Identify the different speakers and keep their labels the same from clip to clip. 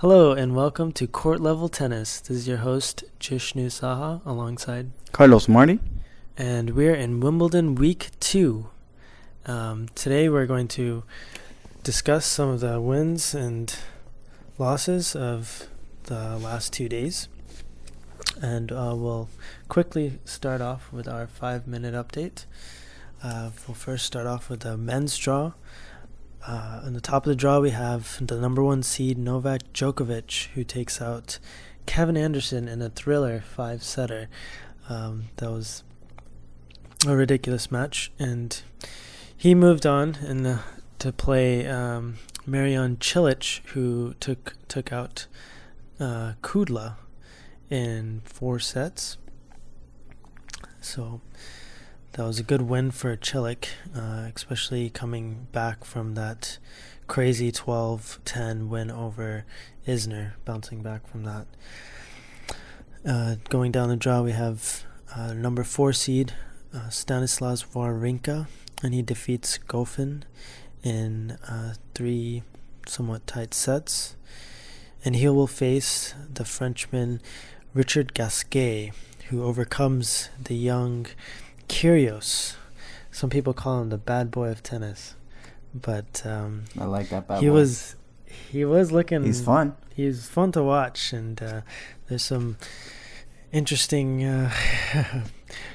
Speaker 1: Hello and welcome to Court Level Tennis. This is your host, Jishnu Saha, alongside
Speaker 2: Carlos Marti.
Speaker 1: And we're in Wimbledon Week 2. Today we're going to discuss some of the wins and losses of the last 2 days. And we'll quickly start off with our 5-minute update. We'll first start off with the men's draw. On the top of the draw, we have the number 1 seed Novak Djokovic, who takes out Kevin Anderson in a thriller 5-setter. That was a ridiculous match, and he moved on to play Marion Cilic, who took out Kudla in 4 sets. So that was a good win for Cilic, especially coming back from that crazy 12-10 win over Isner, bouncing back from that. Going down the draw, we have number 4 seed Stanislas Wawrinka, and he defeats Goffin in 3 somewhat tight sets. And he will face the Frenchman Richard Gasquet, who overcomes the young Kyrgios. Some people call him the bad boy of tennis, but
Speaker 2: I like that bad
Speaker 1: boy.
Speaker 2: He
Speaker 1: was looking.
Speaker 2: He's fun.
Speaker 1: He's fun to watch, and there's some interesting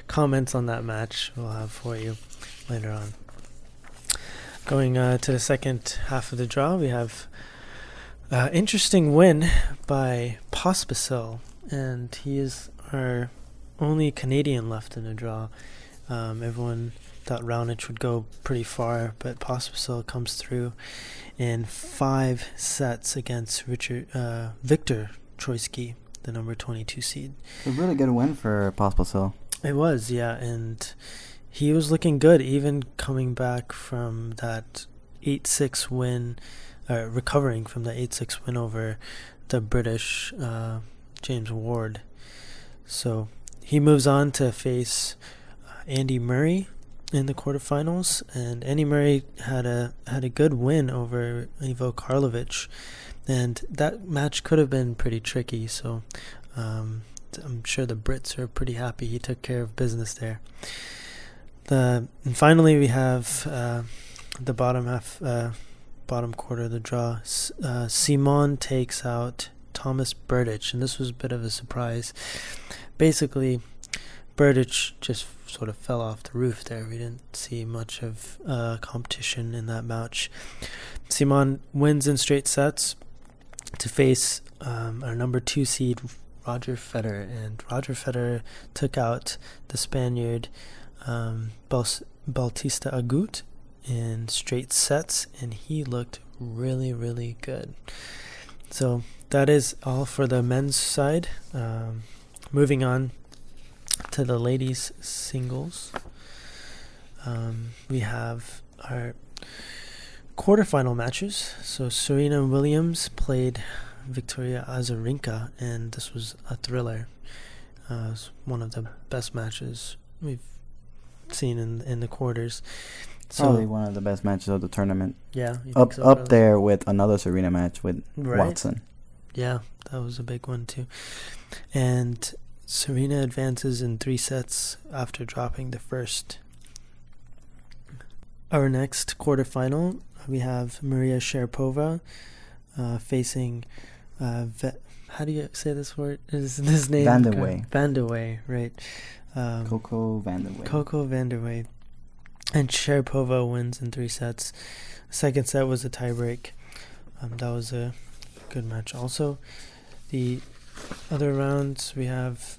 Speaker 1: comments on that match we'll have for you later on. Going to the second half of the draw, we have interesting win by Pospisil, and he is our only Canadian left in the draw. Everyone thought Raonic would go pretty far, but Pospisil comes through in 5 sets against Victor Troicki, the number 22 seed.
Speaker 2: A really good win for Pospisil.
Speaker 1: It was, yeah, and he was looking good, even coming back from that 8-6 win, recovering from the 8-6 win over the British James Ward. So he moves on to face Andy Murray in the quarterfinals, and Andy Murray had a good win over Ivo Karlovic, and that match could have been pretty tricky. So I'm sure the Brits are pretty happy he took care of business there. And finally, we have the bottom quarter of the draw. Simon takes out Thomas Berdych, and this was a bit of a surprise. Basically, Berdych just sort of fell off the roof there. We didn't see much of competition in that match. Simon wins in straight sets to face our number 2 seed Roger Federer, and Roger Federer took out the Spaniard Bautista Agut in straight sets, and he looked really, really good. So that is all for the men's side. Moving on to the ladies' singles, we have our quarterfinal matches. So Serena Williams played Victoria Azarenka, and this was a thriller. It was one of the best matches we've seen in the quarters.
Speaker 2: Probably one of the best matches of the tournament.
Speaker 1: Yeah,
Speaker 2: up there with another Serena match with Watson.
Speaker 1: Yeah, that was a big one too. And Serena advances in 3 sets after dropping the first. Our next quarterfinal, we have Maria Sharapova facing how do you say this word? Is this name?
Speaker 2: Van der Wey.
Speaker 1: Van der Wey, right.
Speaker 2: Coco Van der Wey.
Speaker 1: Coco Van der Wey. And Sharapova wins in 3 sets. Second set was a tiebreak. That was a good match also. The other rounds, we have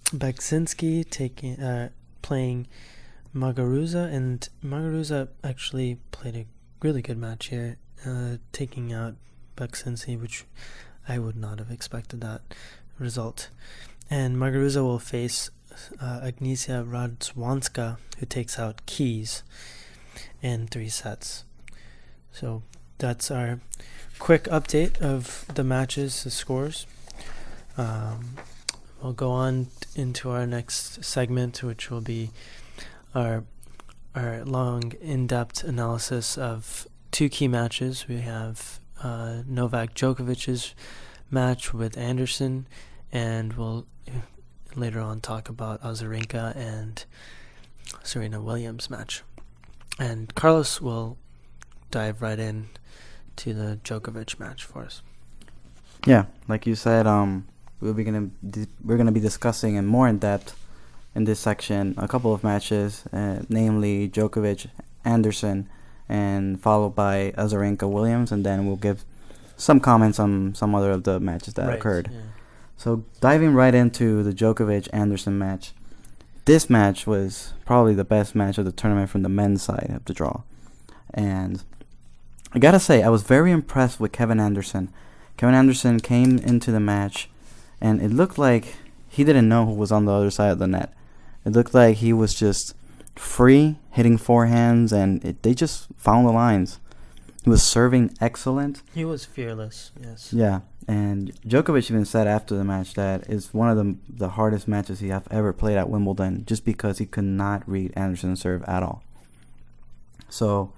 Speaker 1: Beksinski playing Muguruza, and Muguruza actually played a really good match here, taking out Beksinski, which I would not have expected that result. And Muguruza will face Agnieszka Radwanska, who takes out Keys in 3 sets. So that's our quick update of the matches, the scores. We'll go on into our next segment, which will be our long, in-depth analysis of 2 key matches. We have Novak Djokovic's match with Anderson, and we'll later on talk about Azarenka and Serena Williams match. And Carlos will dive right in to the Djokovic match for us.
Speaker 2: Yeah, like you said, we're gonna be discussing in more in depth in this section a couple of matches, namely Djokovic, Anderson, and followed by Azarenka Williams, and then we'll give some comments on some other of the matches that occurred. Yeah. So diving right into the Djokovic-Anderson match, this match was probably the best match of the tournament from the men's side of the draw. And I gotta say, I was very impressed with Kevin Anderson. Kevin Anderson came into the match, and it looked like he didn't know who was on the other side of the net. It looked like he was just free, hitting forehands, and they just found the lines. He was serving excellent.
Speaker 1: He was fearless, yes.
Speaker 2: Yeah, and Djokovic even said after the match that it's one of the hardest matches he have ever played at Wimbledon, just because he could not read Anderson's serve at all. So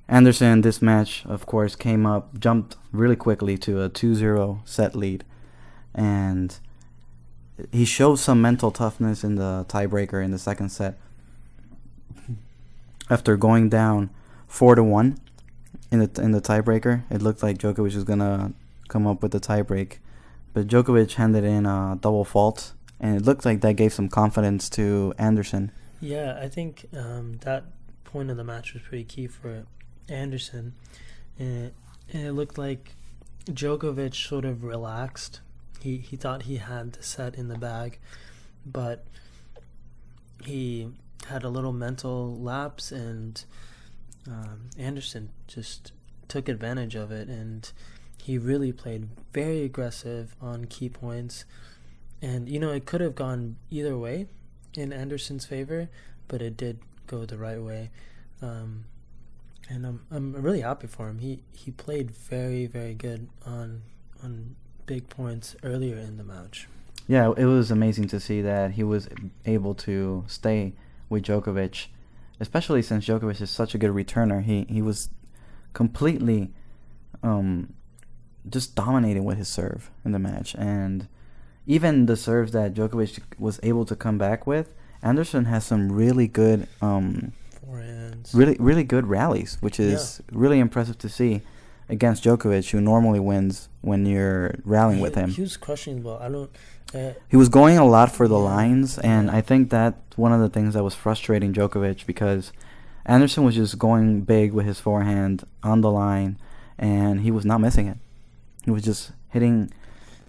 Speaker 2: Anderson, this match, of course, came up, jumped really quickly to a 2-0 set lead, and he showed some mental toughness in the tiebreaker in the second set. After going down 4-1 in the tiebreaker, it looked like Djokovic was gonna come up with the tiebreak, but Djokovic handed in a double fault, and it looked like that gave some confidence to Anderson.
Speaker 1: Yeah, I think that point of the match was pretty key for Anderson, and it looked like Djokovic sort of relaxed. He thought he had the set in the bag, but he had a little mental lapse, and Anderson just took advantage of it, and he really played very aggressive on key points. And, it could have gone either way in Anderson's favor, but it did go the right way. And I'm really happy for him. He played very, very good on big points earlier in the match.
Speaker 2: Yeah, it was amazing to see that he was able to stay with Djokovic, especially since Djokovic is such a good returner. He was completely just dominating with his serve in the match, and even the serves that Djokovic was able to come back with, Anderson has some really good
Speaker 1: forehands,
Speaker 2: really good rallies, which is really impressive to see against Djokovic, who normally wins when you're rallying with him.
Speaker 1: He was crushing the ball.
Speaker 2: He was going a lot for the lines, and I think that's one of the things that was frustrating Djokovic, because Anderson was just going big with his forehand on the line, and he was not missing it. He was just hitting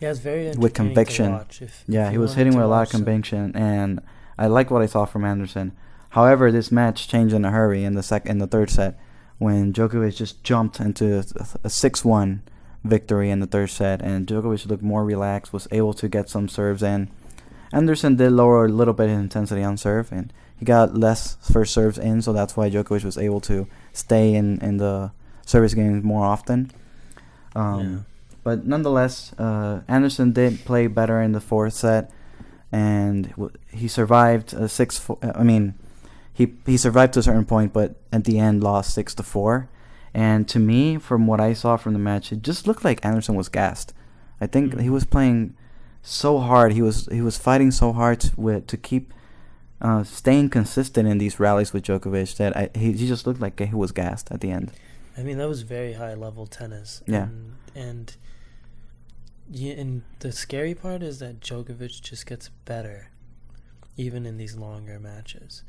Speaker 1: it's very
Speaker 2: with conviction.
Speaker 1: To watch if
Speaker 2: he was hitting with a lot of conviction, and I like what I saw from Anderson. However, this match changed in a hurry in the third set, when Djokovic just jumped into a 6-1 victory in the third set, and Djokovic looked more relaxed, was able to get some serves in. Anderson did lower a little bit of intensity on serve, and he got less first serves in, so that's why Djokovic was able to stay in the service games more often. But nonetheless, Anderson did play better in the fourth set, and he survived a 6-4. He survived to a certain point, but at the end lost 6-4. And to me, from what I saw from the match, it just looked like Anderson was gassed. I think he was playing so hard. He was fighting so hard to keep staying consistent in these rallies with Djokovic that he just looked like he was gassed at the end.
Speaker 1: That was very high level tennis.
Speaker 2: Yeah.
Speaker 1: And the scary part is that Djokovic just gets better, even in these longer matches.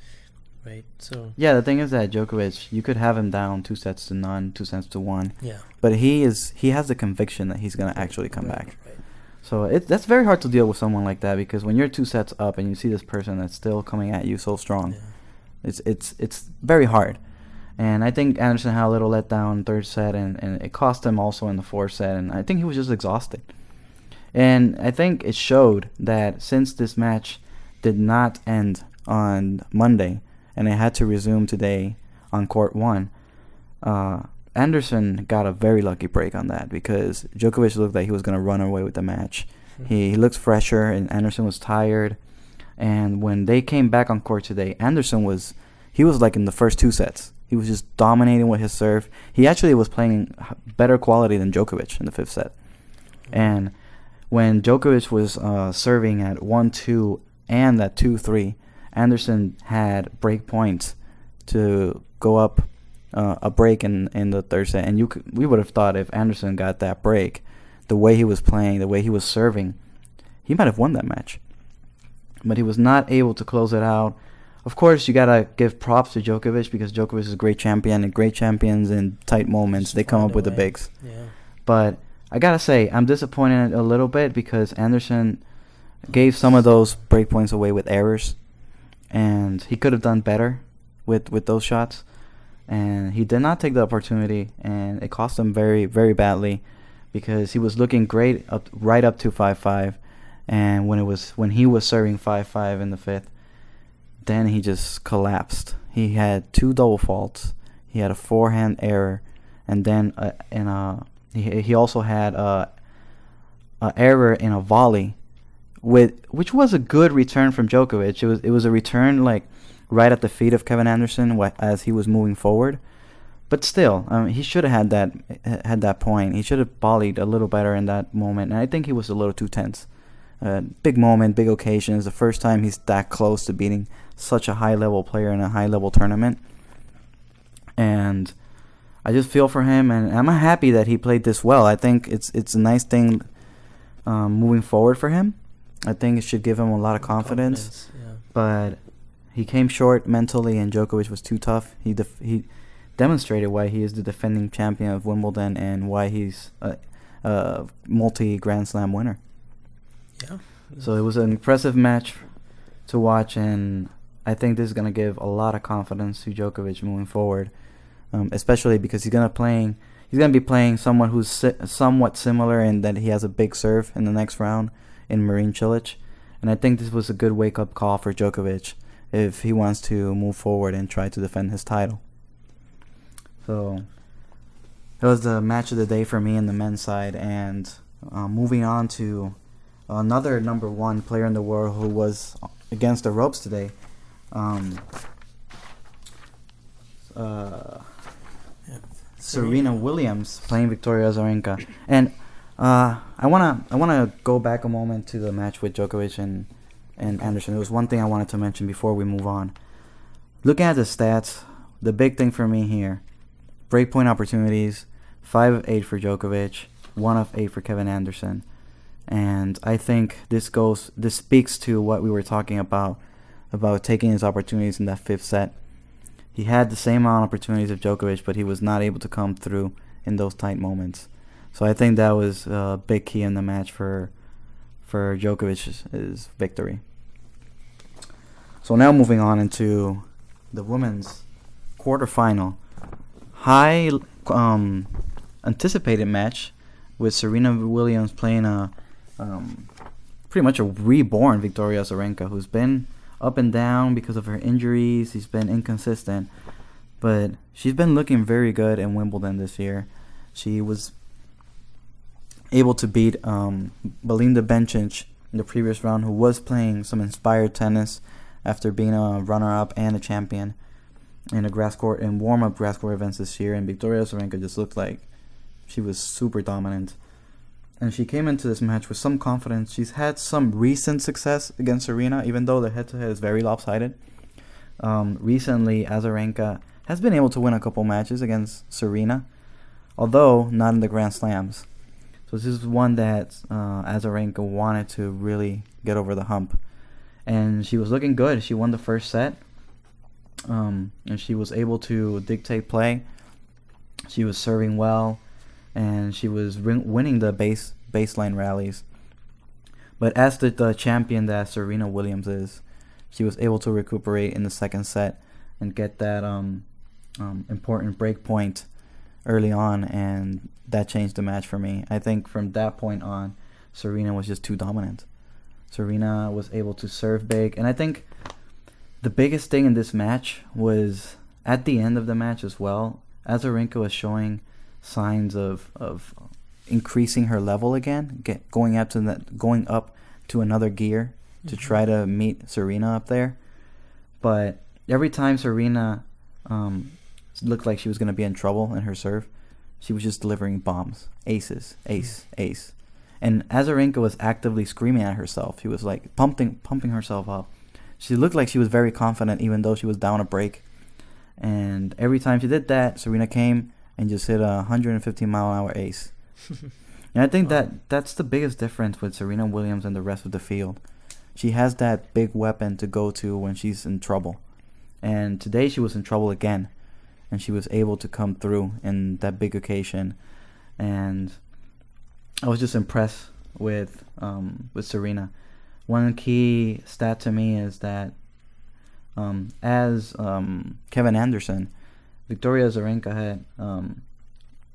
Speaker 1: Right, so
Speaker 2: yeah, the thing is that Djokovic, you could have him down 2-0, 2-1.
Speaker 1: Yeah,
Speaker 2: but he has the conviction that he's gonna actually come back.
Speaker 1: Right.
Speaker 2: So that's very hard to deal with someone like that, because when you're 2 sets up and you see this person that's still coming at you so strong, it's very hard. And I think Anderson had a little letdown third set, and it cost him also in the fourth set. And I think he was just exhausted. And I think it showed that since this match did not end on Monday, and it had to resume today on court 1, Anderson got a very lucky break on that, because Djokovic looked like he was going to run away with the match. He looked fresher, and Anderson was tired. And when they came back on court today, Anderson was like in the first 2 sets. He was just dominating with his serve. He actually was playing better quality than Djokovic in the fifth set. And when Djokovic was serving at 1-2 and at 2-3, Anderson had break points to go up a break in the third set. And we would have thought if Anderson got that break, the way he was playing, the way he was serving, he might have won that match. But he was not able to close it out. Of course, you got to give props to Djokovic because Djokovic is a great champion, and great champions in tight moments, they come up with the bigs.
Speaker 1: Yeah.
Speaker 2: But I got to say, I'm disappointed a little bit because Anderson gave some of those break points away with errors, and he could have done better with those shots. And he did not take the opportunity, and it cost him very, very badly because he was looking great right up to 5-5. And when he was serving 5-5 in the fifth, then he just collapsed. He had 2 double faults. He had a forehand error, and then he also had a error in a volley, which was a good return from Djokovic. It was a return like right at the feet of Kevin Anderson as he was moving forward. But still, he should have had that point. He should have volleyed a little better in that moment, and I think he was a little too tense. Big moment, big occasion. It's the first time he's that close to beating such a high-level player in a high-level tournament. And I just feel for him, and I'm happy that he played this well. I think it's a nice thing moving forward for him. I think it should give him a lot of confidence.
Speaker 1: Yeah.
Speaker 2: But he came short mentally, and Djokovic was too tough. He demonstrated why he is the defending champion of Wimbledon and why he's a multi-Grand Slam winner.
Speaker 1: Yeah.
Speaker 2: So it was an impressive match to watch, and I think this is going to give a lot of confidence to Djokovic moving forward, especially because he's going to be playing someone who's somewhat similar in that he has a big serve in the next round in Marin Cilic, and I think this was a good wake-up call for Djokovic if he wants to move forward and try to defend his title. So it was the match of the day for me in the men's side, and moving on to another number 1 player in the world who was against the ropes today. Serena Williams playing Victoria Azarenka. And I wanna go back a moment to the match with Djokovic and Anderson. There was one thing I wanted to mention before we move on. Looking at the stats, the big thing for me here, breakpoint opportunities, 5 of 8 for Djokovic, 1 of 8 for Kevin Anderson. And I think this speaks to what we were talking about taking his opportunities in that fifth set. He had the same amount of opportunities of Djokovic, but he was not able to come through in those tight moments. So I think that was a big key in the match for Djokovic's victory. So now moving on into the women's quarterfinal. High anticipated match with Serena Williams playing pretty much a reborn Victoria Azarenka, who's been up and down because of her injuries. She's been inconsistent, but she's been looking very good in Wimbledon this year. She was able to beat Belinda Bencic in the previous round, who was playing some inspired tennis after being a runner-up and a champion in a grass court and warm-up grass court events this year. And Victoria Azarenka just looked like she was super dominant. And she came into this match with some confidence. She's had some recent success against Serena, even though the head-to-head is very lopsided. Recently, Azarenka has been able to win a couple matches against Serena, although not in the Grand Slams. So this is one that Azarenka wanted to really get over the hump. And she was looking good. She won the first set, and she was able to dictate play. She was serving well, and she was winning the baseline rallies. But as the champion that Serena Williams is, she was able to recuperate in the second set and get that important break point early on, and that changed the match for me. I think from that point on, Serena was just too dominant. Serena was able to serve big, and I think the biggest thing in this match was at the end of the match as well. Azarenka was showing signs of increasing her level again, going up to another gear to try to meet Serena up there. But every time Serena It looked like she was going to be in trouble in her serve. She was just delivering bombs. Aces. Ace. Ace. And Azarenka was actively screaming at herself. She was like pumping herself up. She looked like she was very confident even though she was down a break. And every time she did that, Serena came and just hit a 150-mile-an-hour ace. And I think that's the biggest difference with Serena Williams and the rest of the field. She has that big weapon to go to when she's in trouble. And today she was in trouble again. And she was able to come through in that big occasion. And I was just impressed with Serena. One key stat to me is that as Kevin Anderson, Victoria Azarenka had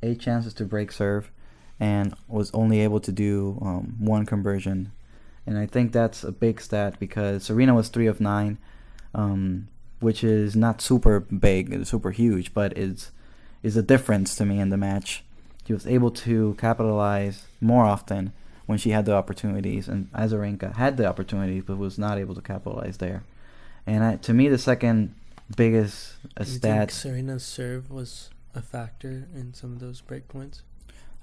Speaker 2: 8 chances to break serve and was only able to do 1 conversion. And I think that's a big stat because Serena was 3 of 9, which is not super big, super huge, but is a difference to me in the match. She was able to capitalize more often when she had the opportunities, and Azarenka had the opportunities but was not able to capitalize there. And to me, the second biggest
Speaker 1: Do you
Speaker 2: stat...
Speaker 1: think Serena's serve was a factor in some of those break points?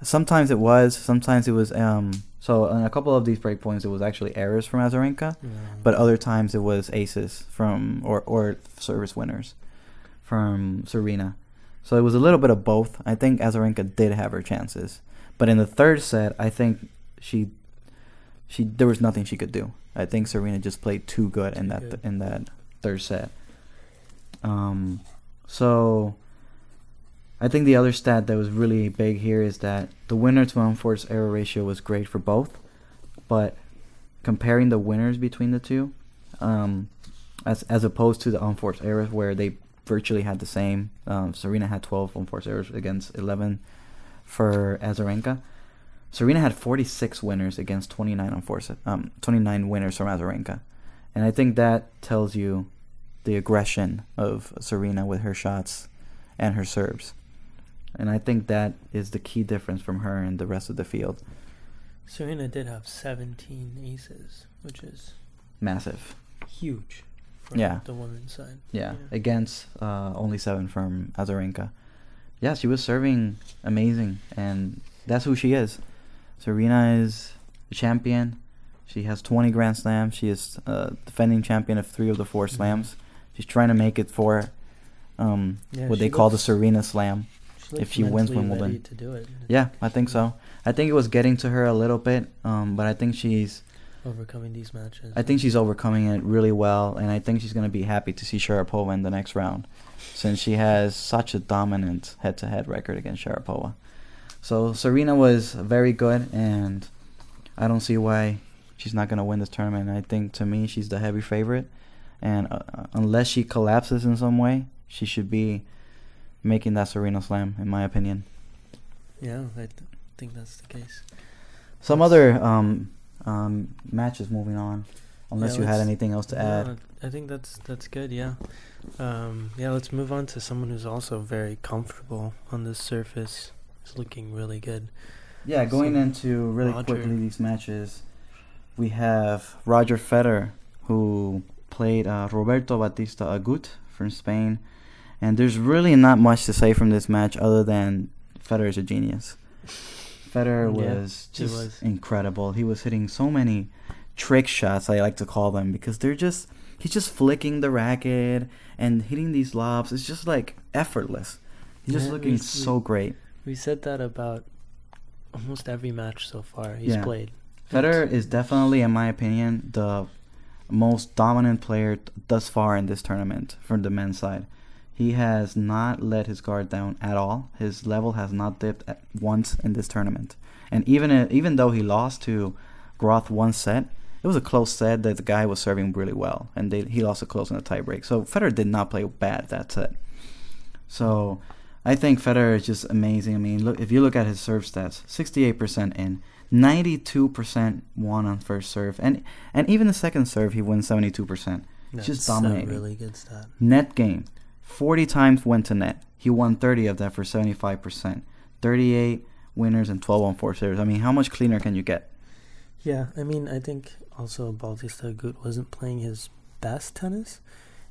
Speaker 2: Sometimes it was. Sometimes it was... so in a couple of these break points, it was actually errors from Azarenka, but other times it was aces from or service winners from Serena. So it was a little bit of both. I think Azarenka did have her chances, but in the third set, I think she there was nothing she could do. I think Serena just played too good in that third set. So I think the other stat that was really big here is that the winner to unforced error ratio was great for both, but comparing the winners between the two, as opposed to the unforced errors where they virtually had the same. Serena had 12 unforced errors against 11 for Azarenka. Serena had 46 winners against 29 winners from Azarenka. And I think that tells you the aggression of Serena with her shots and her serves. And I think that is the key difference from her and the rest of the field.
Speaker 1: Serena did have 17 aces, which is
Speaker 2: massive.
Speaker 1: Huge for the women's side.
Speaker 2: Yeah, against only 7 from Azarenka. Yeah, she was serving amazing, and that's who she is. Serena is a champion. She has 20 Grand Slams. She is defending champion of 3 of the 4 slams. She's trying to make it for what they call the Serena Slam if she wins Wimbledon.
Speaker 1: Ready to do it.
Speaker 2: Yeah, I think so. I think it was getting to her a little bit, but I think she's
Speaker 1: overcoming these matches.
Speaker 2: I think she's overcoming it really well, and I think she's going to be happy to see Sharapova in the next round, since she has such a dominant head-to-head record against Sharapova. So Serena was very good, and I don't see why she's not going to win this tournament. I think, to me, she's the heavy favorite, and unless she collapses in some way, she should be making that Serena Slam, in my opinion.
Speaker 1: Yeah, I think that's the case.
Speaker 2: Some other matches moving on, unless you had anything else to add.
Speaker 1: I think that's good, yeah. Let's move on to someone who's also very comfortable on this surface. It's looking really good.
Speaker 2: Yeah, going into really quickly these matches, we have Roger Federer, who played Roberto Batista Agut from Spain. And there's really not much to say from this match other than Federer's a genius. Federer was just incredible. He was hitting so many trick shots, I like to call them, because he's just flicking the racket and hitting these lobs. It's just like effortless. He's just looking so great.
Speaker 1: We said that about almost every match so far he's played.
Speaker 2: Federer is definitely, in my opinion, the most dominant player thus far in this tournament from the men's side. He has not let his guard down at all. His level has not dipped once in this tournament. And even though he lost to Groth one set, it was a close set that the guy was serving really well, and he lost it close in the tiebreak. So Federer did not play bad that set. So I think Federer is just amazing. I mean, if you look at his serve stats, 68% in, 92% won on first serve, and even the second serve he wins 72%. That's just dominating.
Speaker 1: That's a really good stat.
Speaker 2: Net game, 40 times went to net. He won 30 of that for 75%. 38 winners and 12 on 4 serves. I mean, how much cleaner can you get?
Speaker 1: Yeah, I mean, I think also Bautista Agut wasn't playing his best tennis,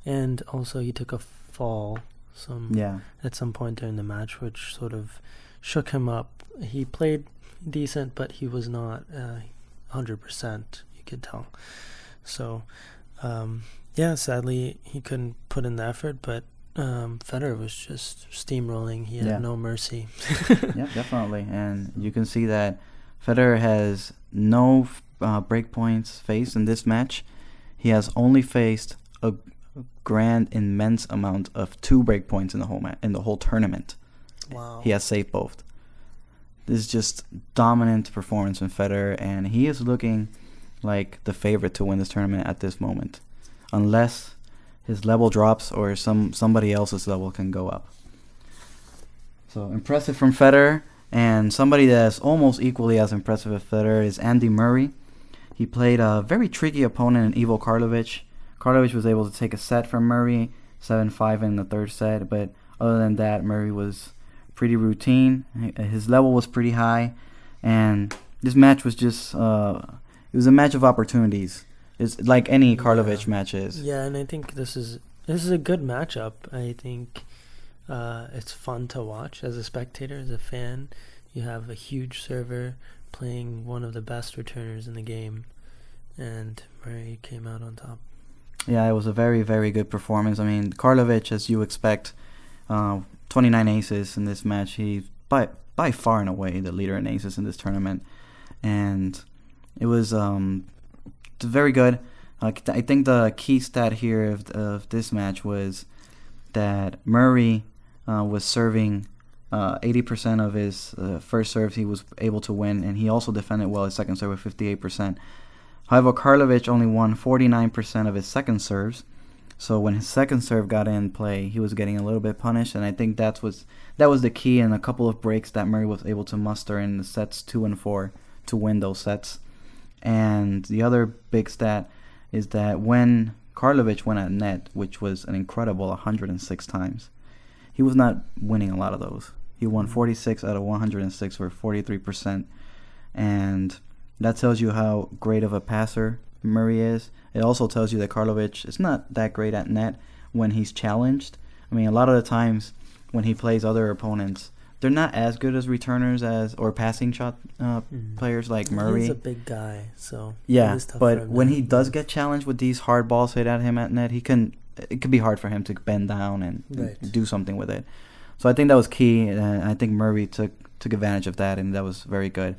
Speaker 1: and also he took a fall, at some point during the match, which sort of shook him up. He played decent, but he was not 100%, you could tell. So, sadly, he couldn't put in the effort, but Federer was just steamrolling. He had no mercy.
Speaker 2: Yeah, definitely. And you can see that Federer has no break points faced in this match. He has only faced a grand immense amount of 2 break points in the whole tournament.
Speaker 1: Wow.
Speaker 2: He has saved both. This is just dominant performance from Federer, and he is looking like the favorite to win this tournament at this moment, unless his level drops or somebody else's level can go up. So impressive from Federer, and somebody that's almost equally as impressive as Federer is Andy Murray. He played a very tricky opponent in Ivo Karlovic. Karlovic was able to take a set from Murray, 7-5 in the third set, but other than that, Murray was pretty routine. His level was pretty high, and this match was just it was a match of opportunities. It's like any Karlovic match is.
Speaker 1: Yeah, and I think this is a good matchup. I think it's fun to watch as a spectator, as a fan. You have a huge server playing one of the best returners in the game, and Murray came out on top.
Speaker 2: Yeah, it was a very, very good performance. I mean, Karlovic, as you expect, 29 aces in this match. He's by far and away the leader in aces in this tournament, and it was very good. I think the key stat here of this match was that Murray was serving 80% of his first serves. He was able to win, and he also defended well his second serve with 58%. However, Karlovic only won 49% of his second serves. So when his second serve got in play, he was getting a little bit punished, and I think that was the key in a couple of breaks that Murray was able to muster in the sets 2 and 4 to win those sets. And the other big stat is that when Karlovic went at net, which was an incredible 106 times, he was not winning a lot of those. He won 46 out of 106 for 43%, and that tells you how great of a passer Murray is. It also tells you that Karlovic is not that great at net when he's challenged. I mean, a lot of the times when he plays other opponents, they're not as good as returners or passing shot players like Murray.
Speaker 1: He's a big guy, so
Speaker 2: yeah. But when he does get challenged with these hard balls hit at him at net, it can be hard for him to bend down and do something with it. So I think that was key, and I think Murray took advantage of that, and that was very good.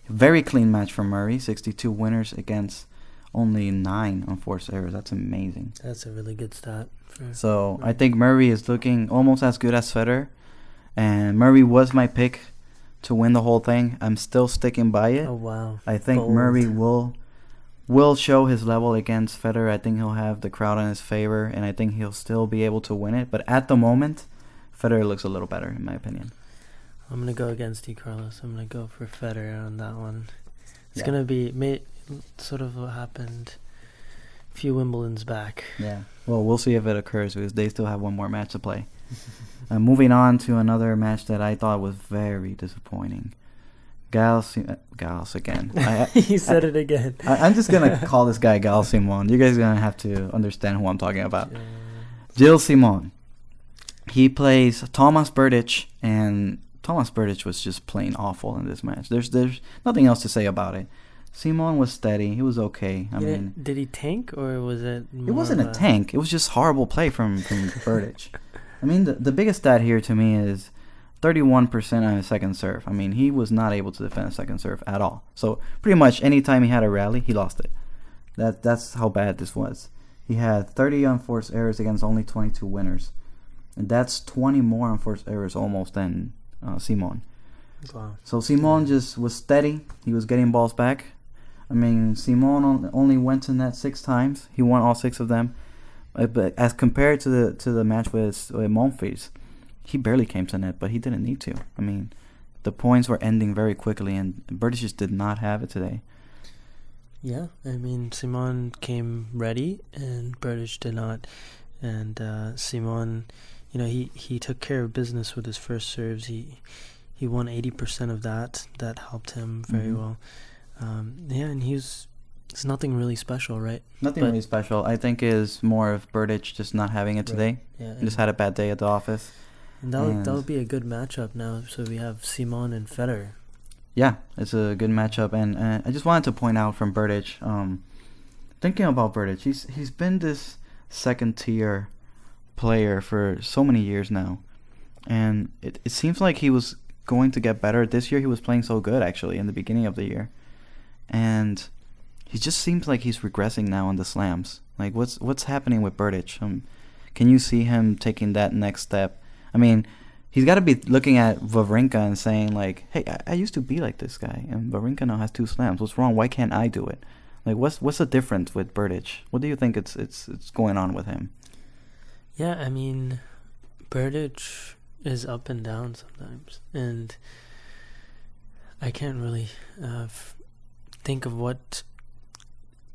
Speaker 2: Very clean match for Murray. 62 winners against only 9 unforced errors. That's amazing.
Speaker 1: That's a really good stat.
Speaker 2: So I think Murray is looking almost as good as Federer. And Murray was my pick to win the whole thing. I'm still sticking by it.
Speaker 1: Oh, wow.
Speaker 2: I think
Speaker 1: Bold.
Speaker 2: Murray will show his level against Federer. I think he'll have the crowd in his favor, and I think he'll still be able to win it. But at the moment, Federer looks a little better, in my opinion.
Speaker 1: I'm going to go against you, Carlos. I'm going to go for Federer on that one. It's going to be sort of what happened a few Wimbledons back.
Speaker 2: Yeah. Well, we'll see if it occurs, because they still have one more match to play. Moving on to another match that I thought was very disappointing. Gals again.
Speaker 1: He said it again.
Speaker 2: I'm just going to call this guy Gal Simon. You guys are going to have to understand who I'm talking about. Gilles Simon. He plays Thomas Berdych, and Thomas Berdych was just plain awful in this match. There's nothing else to say about it. Simon was steady. He was okay. I mean,
Speaker 1: did he tank, or was it more
Speaker 2: it wasn't a tank. It was just horrible play from Berdych. I mean, the biggest stat here to me is 31% on his second serve. I mean, he was not able to defend a second serve at all. So pretty much any time he had a rally, he lost it. That's how bad this was. He had 30 unforced errors against only 22 winners. And that's 20 more unforced errors almost than Simon.
Speaker 1: Wow.
Speaker 2: So Simon just was steady. He was getting balls back. I mean, Simon only went to net 6 times. He won all 6 of them. But as compared to the match with Monfils, he barely came to net, but he didn't need to. I mean, the points were ending very quickly, and Berdych just did not have it today.
Speaker 1: Yeah, I mean, Simon came ready, and Berdych did not. And Simon, he took care of business with his first serves. He won 80% of that. That helped him very well. And he was It's nothing really special, right?
Speaker 2: Nothing really special. I think is more of Berdych just not having it today.
Speaker 1: Yeah,
Speaker 2: He just had a bad day at the office.
Speaker 1: And that would be a good matchup now. So we have Simon and Federer.
Speaker 2: Yeah, it's a good matchup. And I just wanted to point out from Berdych, thinking about Berdych, he's been this second-tier player for so many years now. And it seems like he was going to get better. This year he was playing so good, actually, in the beginning of the year. And he just seems like he's regressing now in the slams. Like, what's happening with Berdych? Can you see him taking that next step? I mean, he's got to be looking at Wawrinka and saying, like, hey, I used to be like this guy, and Wawrinka now has 2 slams. What's wrong? Why can't I do it? Like, what's the difference with Berdych? What do you think it's going on with him?
Speaker 1: Yeah, I mean, Berdych is up and down sometimes, and I can't really think of what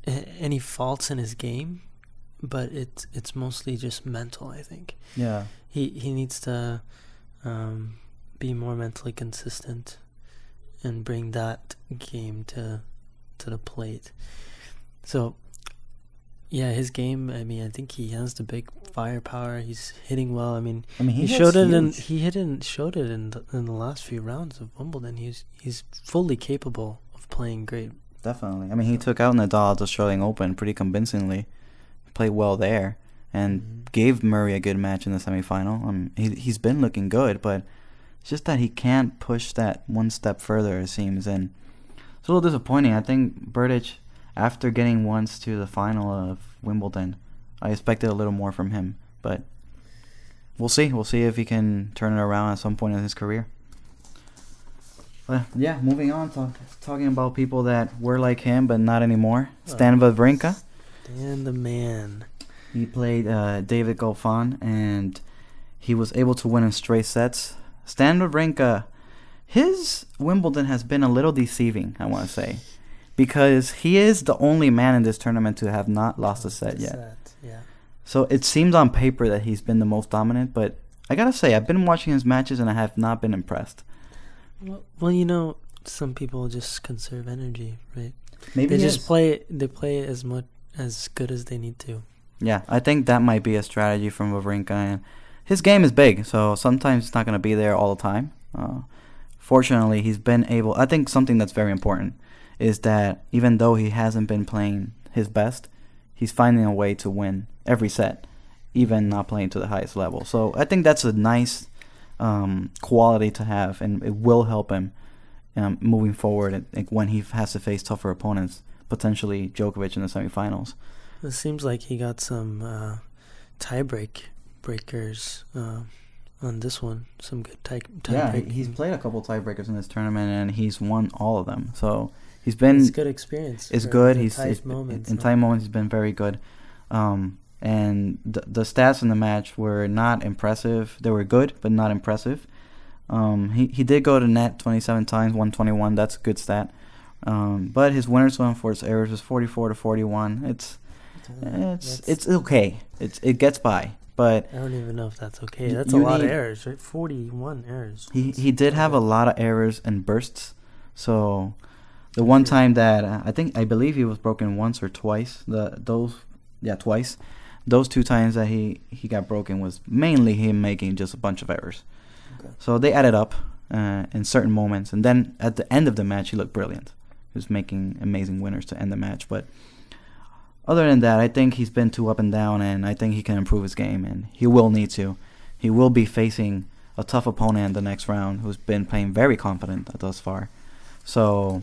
Speaker 1: any faults in his game, but it's mostly just mental, I think.
Speaker 2: Yeah.
Speaker 1: He needs to be more mentally consistent and bring that game to the plate. So, yeah, his game, I mean, I think he has the big firepower. He's hitting well. I mean he showed it in the last few rounds of Wimbledon. He's fully capable of playing great.
Speaker 2: Definitely. I mean, he took out Nadal at the Australian Open pretty convincingly. Played well there and gave Murray a good match in the semifinal. He's been looking good, but it's just that he can't push that one step further, it seems, and it's a little disappointing. I think Berdych, after getting once to the final of Wimbledon, I expected a little more from him, but we'll see. We'll see if he can turn it around at some point in his career. But yeah, moving on, talking about people that were like him but not anymore. Stan Wawrinka.
Speaker 1: Stan the man.
Speaker 2: He played David Goffin, and he was able to win in straight sets. Stan Wawrinka, his Wimbledon has been a little deceiving, I want to say, because he is the only man in this tournament to have not lost a set yet.
Speaker 1: Yeah.
Speaker 2: So it seems on paper that he's been the most dominant, but I gotta say, I've been watching his matches and I have not been impressed.
Speaker 1: Well, you know, some people just conserve energy, right?
Speaker 2: Maybe
Speaker 1: they just play. They play as good as they need to.
Speaker 2: Yeah, I think that might be a strategy from Wawrinka. And his game is big, so sometimes it's not going to be there all the time. Fortunately, he's been able... I think something that's very important is that even though he hasn't been playing his best, he's finding a way to win every set, even not playing to the highest level. So I think that's a nice quality to have, and it will help him moving forward when he has to face tougher opponents, potentially Djokovic in the semifinals.
Speaker 1: It seems like he got some breakers on this one. Some good tiebreakers.
Speaker 2: He's played a couple tiebreakers in this tournament, and he's won all of them. So he's been... It's
Speaker 1: good experience.
Speaker 2: It's good.
Speaker 1: In
Speaker 2: tight
Speaker 1: moments,
Speaker 2: he's been very good. And the stats in the match were not impressive. They were good, but not impressive. He did go to net 27 times, 121. That's a good stat. But his winners won for his errors was 44-41. It's okay. It gets by, but
Speaker 1: I don't even know if that's okay. That's a lot of errors, right? 41 errors.
Speaker 2: He did have a lot of errors and bursts. So the one time that I believe he was broken once or twice. Twice. Those 2 times that he got broken was mainly him making just a bunch of errors. Okay. So they added up in certain moments, and then at the end of the match he looked brilliant. He was making amazing winners to end the match, but other than that, I think he's been too up and down, and I think he can improve his game, and he will need to. He will be facing a tough opponent in the next round who's been playing very confident thus far. So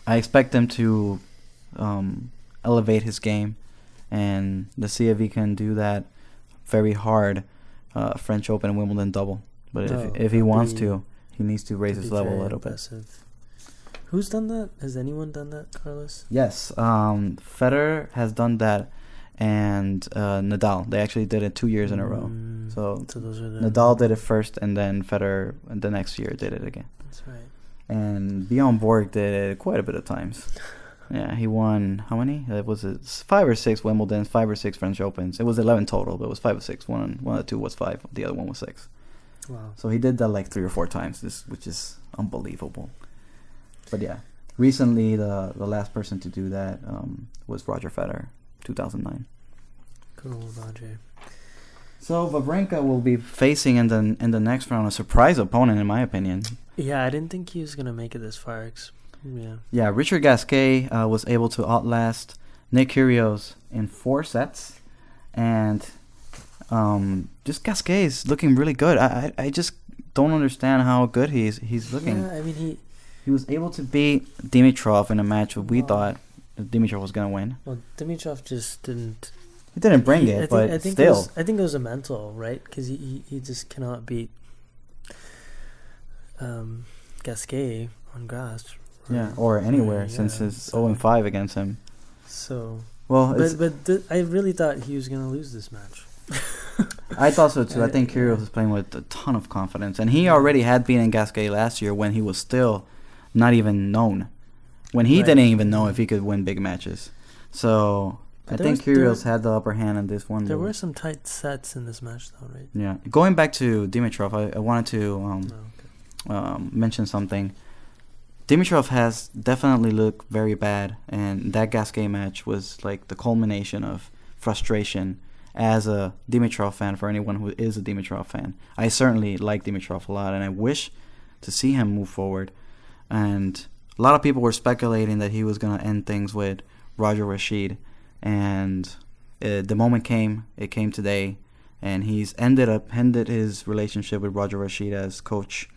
Speaker 2: I expect him to elevate his game, and to see if he can do that very hard French Open and Wimbledon double. But if he wants to, he needs to raise his level a little bit.
Speaker 1: Who's done that? Has anyone done that, Carlos?
Speaker 2: Yes. Federer has done that, and Nadal. They actually did it 2 years in a row. So
Speaker 1: those are
Speaker 2: Nadal did it first, and then Federer the next year did it again.
Speaker 1: That's right.
Speaker 2: And Bjorn Borg did it quite a bit of times. Yeah, he won, how many? Was it 5 or 6 Wimbledons, 5 or 6 French Opens? It was 11 total, but it was 5 or 6. One of the 2 was 5, the other one was 6.
Speaker 1: Wow.
Speaker 2: So he did that like 3 or 4 times, which is unbelievable. But yeah. Recently, the last person to do that was Roger Federer, 2009.
Speaker 1: Good old Roger.
Speaker 2: So Wawrinka will be facing in the next round a surprise opponent, in my opinion.
Speaker 1: Yeah, I didn't think he was gonna make it this far.
Speaker 2: Yeah, Richard Gasquet was able to outlast Nick Kyrgios in 4 sets, and just Gasquet is looking really good. I just don't understand how good he's looking.
Speaker 1: Yeah, I mean
Speaker 2: he was able to beat Dimitrov in a match that we thought Dimitrov was gonna win.
Speaker 1: Well, Dimitrov just didn't.
Speaker 2: He didn't bring it, but still.
Speaker 1: I think it was a mental, right? Because he just cannot beat Gasquet on grass.
Speaker 2: Yeah, or anywhere since his 0-5 against him.
Speaker 1: So.
Speaker 2: Well,
Speaker 1: I really thought he was gonna lose this match.
Speaker 2: I thought so too. I think Kyrgios was playing with a ton of confidence, and he already had beaten Gasquet last year when he was still not even known, when he didn't even know if he could win big matches. So I think Kyrgios had the upper hand in this one.
Speaker 1: There were some tight sets in this match, though, right?
Speaker 2: Yeah. Going back to Dimitrov, I wanted to mention something. Dimitrov has definitely looked very bad, and that Gasquet match was like the culmination of frustration as a Dimitrov fan, for anyone who is a Dimitrov fan. I certainly like Dimitrov a lot, and I wish to see him move forward. And a lot of people were speculating that he was going to end things with Roger Rashid, and the moment came. It came today, and he's ended his relationship with Roger Rashid as coach.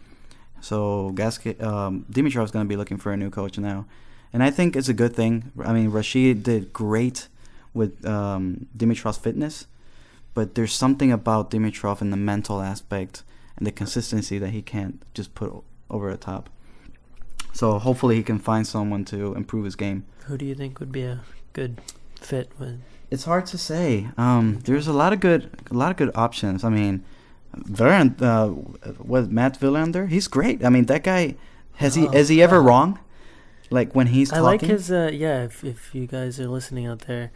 Speaker 2: So Dimitrov's going to be looking for a new coach now, and I think it's a good thing. I mean, Rashid did great with Dimitrov's fitness, but there's something about Dimitrov in the mental aspect and the consistency that he can't just put over the top. So hopefully he can find someone to improve his game.
Speaker 1: Who do you think would be a good fit with?
Speaker 2: It's hard to say. There's a lot of good options. I mean, Matt Wilander, he's great. I mean, that guy is he ever wrong? Like when he's talking?
Speaker 1: I like his if you guys are listening out there,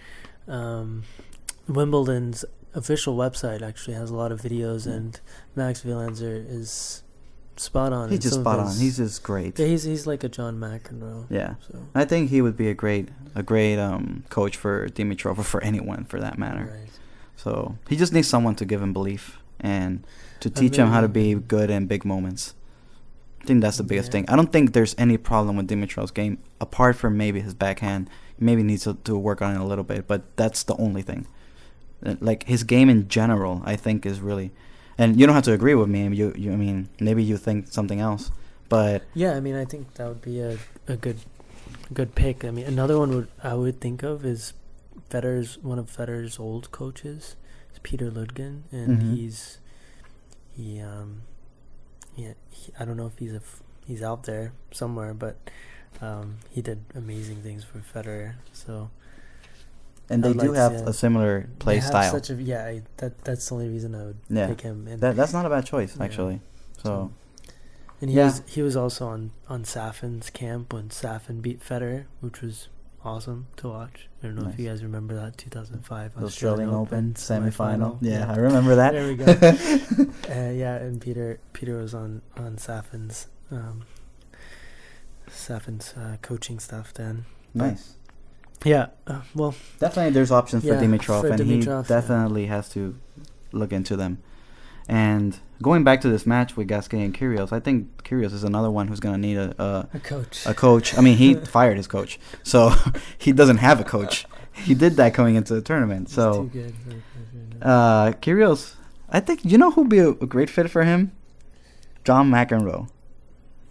Speaker 1: Wimbledon's official website actually has a lot of videos, and Max Wilander is spot on.
Speaker 2: He's just spot on. He's just great.
Speaker 1: Yeah, he's like a John McEnroe.
Speaker 2: Yeah. So I think he would be a great coach for Dimitrov, or for anyone for that matter.
Speaker 1: Right.
Speaker 2: So he just needs someone to give him belief and to teach him how to be good in big moments. I think that's the biggest thing. I don't think there's any problem with Dimitrov's game apart from maybe his backhand. He maybe needs to work on it a little bit, but that's the only thing. Like his game in general, I think is really. And you don't have to agree with me. I mean, maybe you think something else, but
Speaker 1: yeah, I mean, I think that would be a good pick. I mean, another one I would think of is one of Federer's old coaches, is Peter Ludgen, and I don't know if he's out there somewhere, but he did amazing things for Federer. So.
Speaker 2: And they do have a similar play style.
Speaker 1: That's the only reason I would pick him. And
Speaker 2: that's not a bad choice, actually. So,
Speaker 1: and he was also on Safin's camp when Safin beat Federer, which was awesome to watch. I don't know if you guys remember that 2005
Speaker 2: Australian Open semifinal. Yeah, I remember that.
Speaker 1: There we go. And Peter was on Safin's coaching stuff then.
Speaker 2: Nice.
Speaker 1: Yeah, well,
Speaker 2: definitely there's options for Dimitrov, and he definitely has to look into them. And going back to this match with Gasquet and Kyrgios, I think Kyrgios is another one who's going to need a
Speaker 1: coach.
Speaker 2: A coach. I mean, he fired his coach, so he doesn't have a coach. He did that coming into the tournament. So, Kyrgios, I think, you know who'd be a great fit for him? John McEnroe.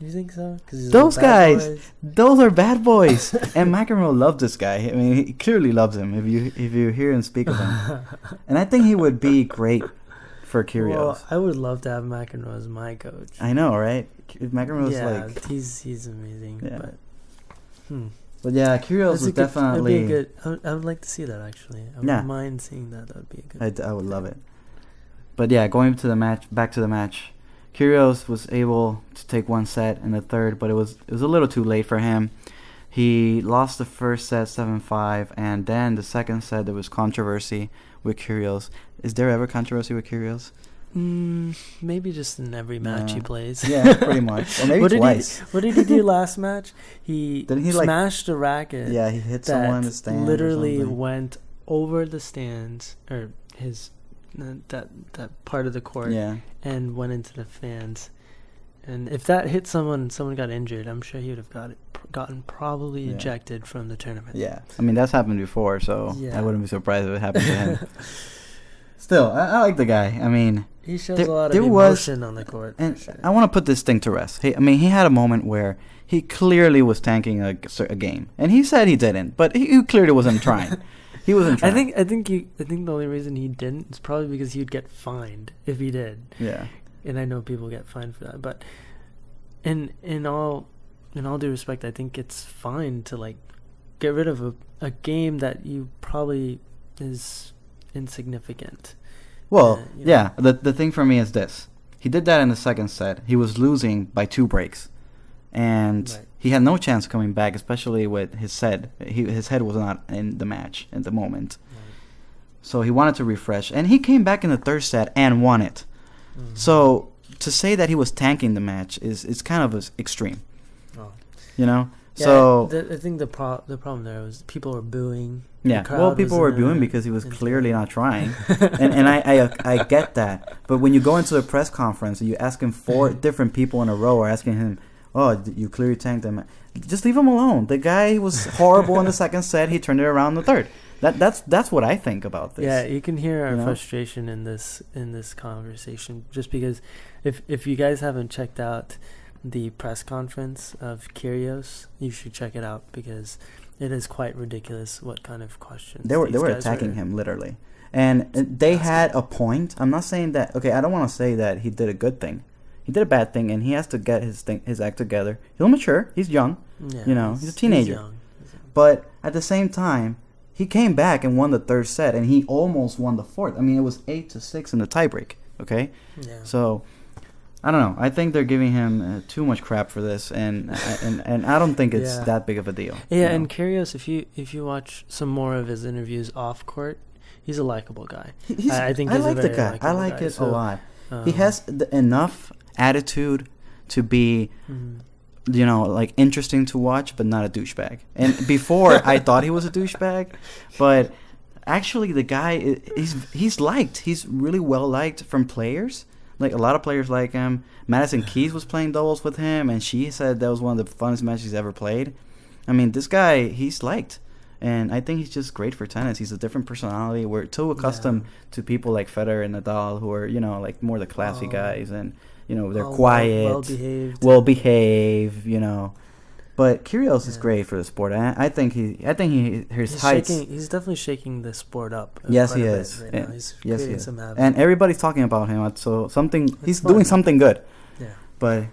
Speaker 1: You think so?
Speaker 2: Those guys, those are bad boys. And McEnroe loves this guy. I mean, he clearly loves him if you hear him speak of him. And I think he would be great for Kyrgios.
Speaker 1: Well, I would love to have McEnroe as my coach.
Speaker 2: I know, right? McEnroe's
Speaker 1: he's amazing.
Speaker 2: Yeah. But yeah, Kyrgios was definitely.
Speaker 1: That'd be good. I would like to see that actually. I wouldn't mind seeing that. That would be a good.
Speaker 2: I would love it. But yeah, back to the match. Kyrgios was able to take one set in the third, but it was a little too late for him. He lost the first set 7-5, and then the second set there was controversy with Kyrgios. Is there ever controversy with Kyrgios?
Speaker 1: Maybe just in every match he plays.
Speaker 2: Yeah, pretty much. Or maybe twice.
Speaker 1: What did he do last match? He smashed a racket.
Speaker 2: Yeah, he hit someone in the stands.
Speaker 1: Literally went over the stands, or his that part of the court, and went into the fans. And if that hit someone got injured, I'm sure he would have gotten probably ejected from the tournament.
Speaker 2: Yeah, I mean that's happened before, so I wouldn't be surprised if it happened to him. Still, I like the guy. I mean,
Speaker 1: he shows a lot of emotion on the court.
Speaker 2: And sure. I want to put this thing to rest. He had a moment where he clearly was tanking a game, and he said he didn't, but he clearly wasn't trying. He wasn't trying.
Speaker 1: I think the only reason he didn't is probably because he would get fined if he did.
Speaker 2: Yeah.
Speaker 1: And I know people get fined for that, but in all due respect, I think it's fine to like get rid of a game that you probably is insignificant.
Speaker 2: Well, the thing for me is this: he did that in the second set. He was losing by 2 breaks, and he had no chance coming back, especially with his head. His head was not in the match at the moment, so he wanted to refresh, and he came back in the third set and won it. Mm-hmm. So to say that he was tanking the match is kind of extreme. Oh. You know?
Speaker 1: Yeah,
Speaker 2: so
Speaker 1: I think the problem there was people were booing.
Speaker 2: Yeah, well, people were booing because he was clearly not trying, and I get that. But when you go into a press conference and you ask him 4 different people in a row are asking him, "Oh, you clearly tanked him," just leave him alone. The guy was horrible in the second set. He turned it around in the third. That's what I think about this.
Speaker 1: Yeah, you can hear our frustration in this conversation, just because if you guys haven't checked out the press conference of Kyrgios, you should check it out because it is quite ridiculous what kind of questions
Speaker 2: they were attacking him literally, and they had a point. I'm not saying that. Okay, I don't want to say that he did a good thing. He did a bad thing, and he has to get his act together. He'll mature. He's young. Yeah, he's a teenager. He's young. But at the same time, he came back and won the third set, and he almost won the fourth. I mean, it was 8-6 in the tiebreak. Okay, so I don't know. I think they're giving him too much crap for this, and I don't think it's that big of a deal.
Speaker 1: Yeah, and Kyrgios, if you watch some more of his interviews off court, he's a likable guy. I think he's a very likable guy.
Speaker 2: I like it a lot. He has enough attitude to be. Mm-hmm. Like interesting to watch, but not a douchebag. And before, I thought he was a douchebag, but actually, the guy he's liked. He's really well liked from players. Like a lot of players like him. Madison Keys was playing doubles with him, and she said that was one of the funnest matches he's ever played. I mean, this guy, he's liked, and I think he's just great for tennis. He's a different personality. We're too accustomed to people like Federer and Nadal, who are like more the classy guys and. They're quiet, well behaved. But Kyrgios is great for the sport. I think his heights.
Speaker 1: He's definitely shaking the sport up.
Speaker 2: Yes, he is.
Speaker 1: Right now. He's creating some havoc.
Speaker 2: And everybody's talking about him. So he's doing something good. Yeah. But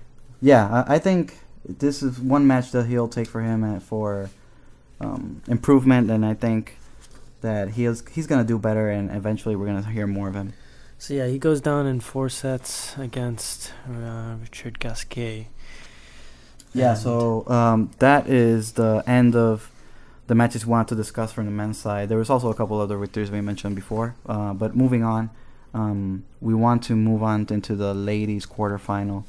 Speaker 2: I think this is one match that he'll take for him for improvement, and I think that he's gonna do better, and eventually we're gonna hear more of him.
Speaker 1: So he goes down in 4 sets against Richard Gasquet.
Speaker 2: Yeah, so that is the end of the matches we wanted to discuss from the men's side. There was also a couple other victories we mentioned before, but moving on, we want to move on into the ladies' quarterfinal,